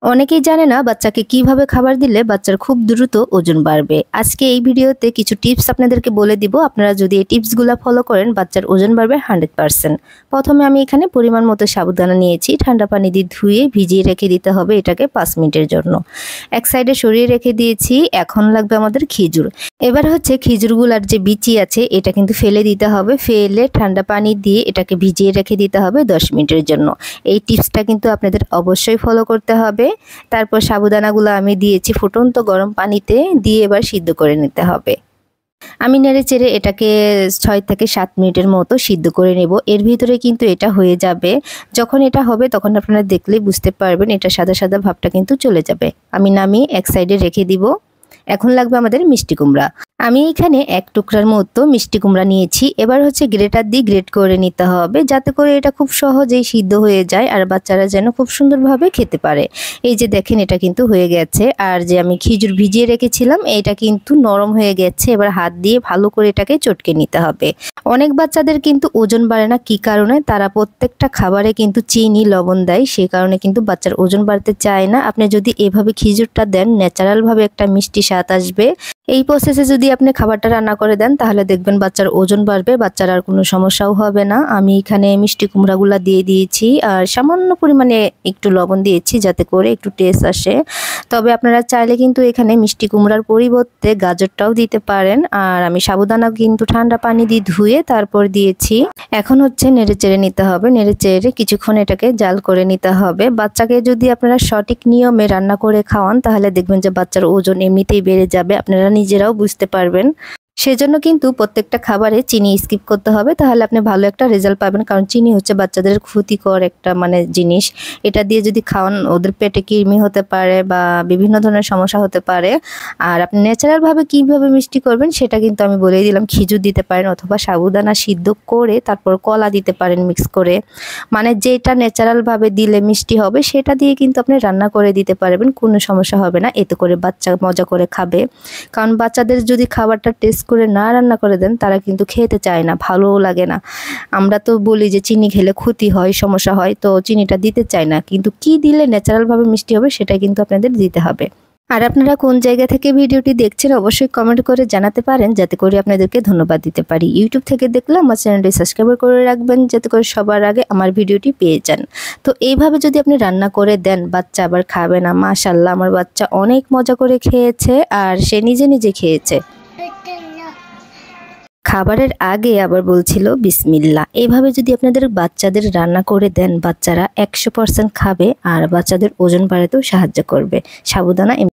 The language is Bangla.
অনেকেই জানে না বাচ্চাকে কিভাবে খাবার দিলে বাচ্চার খুব দ্রুত ওজন বাড়বে। আজকে এই ভিডিওতে কিছু টিপস আপনাদেরকে বলে দিব। আপনারা যদি এই টিপসগুলো ফলো করেন বাচ্চার ওজন বাড়বে 100%। প্রথমে আমি এখানে পরিমাণ মতো সাবুদানা নিয়েছি। ঠান্ডা পানি দিয়ে ধুয়ে ভিজিয়ে রেখে দিতে হবে এটাকে 5 মিনিটের জন্য। এক সাইডে সরিয়ে রেখে দিয়েছি। এখন লাগবে আমাদের খেজুর। এবার হচ্ছে খেজুরগুলার যে বিচি আছে এটা কিন্তু ফেলে দিতে হবে। ফেলে ঠান্ডা পানি দিয়ে এটাকে ভিজিয়ে রেখে দিতে হবে 10 মিনিটের জন্য। এই টিপসটা কিন্তু আপনাদের অবশ্যই ফলো করতে হবে। তারপর সাবুদানাগুলো আমি দিয়েছি ফুটন্ত গরম পানিতে দিয়ে এবার সিদ্ধ করে নিতে হবে। আমি নেড়েচেড়ে এটাকে 6 থেকে 7 মিনিটের মতো সিদ্ধ করে নেব। এর ভিতরে কিন্তু এটা হয়ে যাবে। যখন এটা হবে তখন আপনারা দেখলেই বুঝতে পারবেন এটা সাদা সাদা ভাবটা কিন্তু চলে যাবে। আমি নামিয়ে এক সাইডে রেখে দিব। এখন লাগবে আমাদের মিষ্টি কুমড়া। আমি এখানে 1 টুকরার মতো মিষ্টি কুমড়া নিয়েছি। এবার হচ্ছে গ্রেটার দিয়ে গ্রেট করে নিতে হবে যাতে করে এটা খুব সহজেই সিদ্ধ হয়ে যায় আর বাচ্চারা যেন খুব সুন্দরভাবে খেতে পারে। এই যে দেখেন এটা কিন্তু হয়ে গেছে। আর যে আমি খেজুর ভিজিয়ে রেখেছিলাম এটা কিন্তু নরম হয়ে গেছে। এবার হাত দিয়ে ভালো করে এটাকে চটকে নিতে হবে। অনেক বাচ্চাদের কিন্তু ওজন বাড়ে না, কি কারণে? তারা প্রত্যেকটা খাবারে কিন্তু চিনি লবণ দেয়, সেই কারণে কিন্তু বাচ্চার ওজন বাড়তে চায় না। আপনি যদি এভাবে খেজুরটা দেন ন্যাচারালভাবে একটা মিষ্টি স্বাদ আসবে। এই প্রসেসে যদি আপনি খাবারটা রান্না করে দেন তাহলে দেখবেন বাচ্চার ওজন বাড়বে, বাচ্চার আর কোনো সমস্যাও হবে না। আমি এখানে মিষ্টি কুমড়াগুলো দিয়ে দিয়েছি আর সামান্য পরিমাণে একটু লবণ দিয়েছি যাতে করে একটু টেস্ট আসে। তবে আপনারা চাইলে কিন্তু এখানে মিষ্টি কুমড়ার পরিবর্তে গাজরটাও দিতে পারেন। আর আমি সাবুদানা কিন্তু ঠান্ডা পানি দিয়ে ধুয়ে তারপর দিয়েছি। এখন হচ্ছে নেড়েচেড়ে নিতে হবে। নেড়েচেড়ে কিছুক্ষণ এটাকে জাল করে নিতে হবে। বাচ্চাকে যদি আপনারা সঠিক নিয়মে রান্না করে খাওয়ান তাহলে দেখবেন যে বাচ্চার ওজন এমনিতেই বেড়ে যাবে, আপনারা নিজেরাও বুঝতে পারবেন। সেজন্য কিন্তু প্রত্যেকটা খাবারে চিনি স্কিপ করতে হবে, তাহলে আপনি ভালো একটা রেজাল্ট পাবেন। কারণ চিনি হচ্ছে বাচ্চাদের ক্ষতিকর একটা জিনিস। এটা দিয়ে যদি খাওয়ান ওদের পেটে কৃমি হতে পারে বা বিভিন্ন ধরনের সমস্যা হতে পারে। আর আপনি ন্যাচারালভাবে কীভাবে মিষ্টি করবেন সেটা কিন্তু আমি বলেই দিলাম। খেজুর দিতে পারেন অথবা সাবুদানা সিদ্ধ করে তারপর কলা দিতে পারেন মিক্স করে। যেটা ন্যাচারালভাবে দিলে মিষ্টি হবে সেটা দিয়ে কিন্তু আপনি রান্না করে দিতে পারবেন, কোনো সমস্যা হবে না। এতে করে বাচ্চা মজা করে খাবে। কারণ বাচ্চাদের যদি খাবারটা টেস্ট করে না রান্না করে দেন তারা কিন্তু খেতে চায় না, ভালোও লাগে না। আমরা তো বলি যে চিনি খেলে ক্ষতি হয়, সমস্যা হয়, তো চিনিটা দিতে চাই না। কিন্তু কি দিলে ন্যাচারালভাবে মিষ্টি হবে সেটা কিন্তু আপনাদের দিতে হবে। আর আপনারা কোন জায়গা থেকে ভিডিওটি দেখছেন অবশ্যই কমেন্ট করে জানাতে পারেন যাতে করে আপনাদেরকে ধন্যবাদ দিতে পারি। ইউটিউব থেকে দেখলে আমার চ্যানেলটি সাবস্ক্রাইব করে রাখবেন যাতে করে সবার আগে আমার ভিডিওটি পেয়ে যান। তো এইভাবে যদি আপনি রান্না করে দেন বাচ্চা আবার খাবে না। মাশাআল্লাহ আমার বাচ্চা অনেক মজা করে খেয়েছে আর সে নিজে নিজে খেয়েছে। খাবারের আগে আবার বলছিল বিসমিল্লাহ। এভাবে যদি আপনাদের বাচ্চাদের রান্না করে দেন বাচ্চারা 100% খাবে আর বাচ্চাদের ওজন বাড়াতেও সাহায্য করবে। সাবুদানা